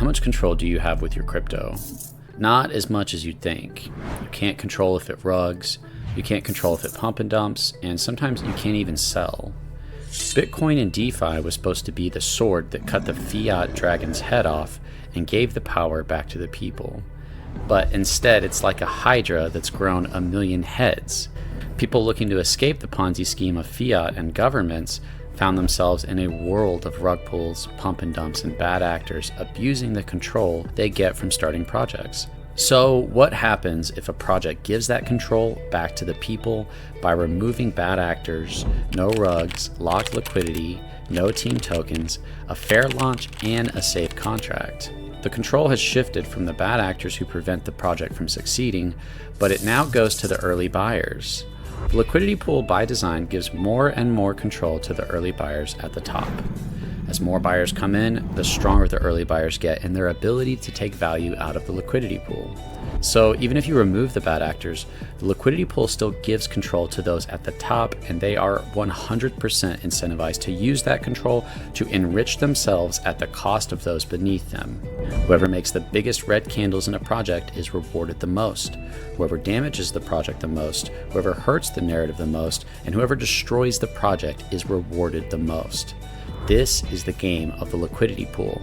How much control do you have with your crypto? Not as much as you'd think. You can't control if it rugs, you can't control if it pump and dumps, and sometimes you can't even sell. Bitcoin and DeFi was supposed to be the sword that cut the fiat dragon's head off and gave the power back to the people. But instead, it's like a hydra that's grown a million heads. People looking to escape the Ponzi scheme of fiat and governments found themselves in a world of rug pulls, pump and dumps, and bad actors abusing the control they get from starting projects. So what happens if a project gives that control back to the people by removing bad actors, no rugs, locked liquidity, no team tokens, a fair launch, and a safe contract? The control has shifted from the bad actors who prevent the project from succeeding, but it now goes to the early buyers. The liquidity pool by design gives more and more control to the early buyers at the top. As more buyers come in, the stronger the early buyers get in their ability to take value out of the liquidity pool. So even if you remove the bad actors, the liquidity pool still gives control to those at the top, and they are 100% incentivized to use that control to enrich themselves at the cost of those beneath them. Whoever makes the biggest red candles in a project is rewarded the most. Whoever damages the project the most, whoever hurts the narrative the most, and whoever destroys the project is rewarded the most. This is the game of the liquidity pool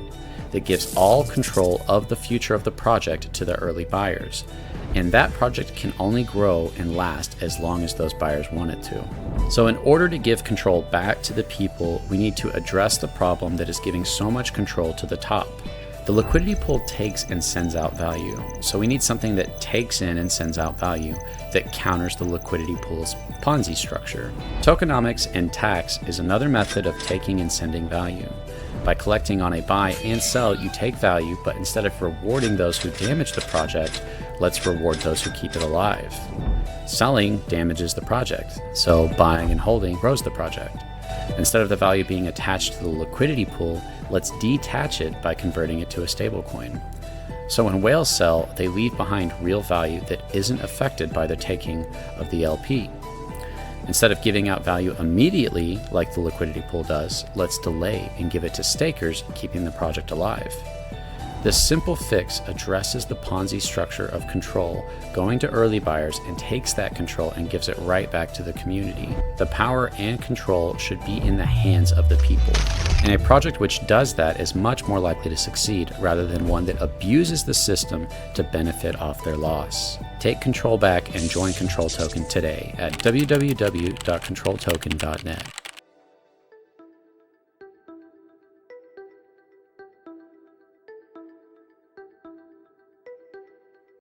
that gives all control of the future of the project to the early buyers. And that project can only grow and last as long as those buyers want it to. So in order to give control back to the people, we need to address the problem that is giving so much control to the top. The liquidity pool takes and sends out value. So we need something that takes in and sends out value that counters the liquidity pool's Ponzi structure. Tokenomics and tax is another method of taking and sending value. By collecting on a buy and sell, you take value, but instead of rewarding those who damage the project, let's reward those who keep it alive. Selling damages the project, so buying and holding grows the project. Instead of the value being attached to the liquidity pool, let's detach it by converting it to a stablecoin. So when whales sell, they leave behind real value that isn't affected by the taking of the LP. Instead of giving out value immediately like the liquidity pool does, let's delay and give it to stakers, keeping the project alive. This simple fix addresses the Ponzi structure of control, going to early buyers, and takes that control and gives it right back to the community. The power and control should be in the hands of the people. And a project which does that is much more likely to succeed rather than one that abuses the system to benefit off their loss. Take control back and join Control Token today at www.controltoken.net.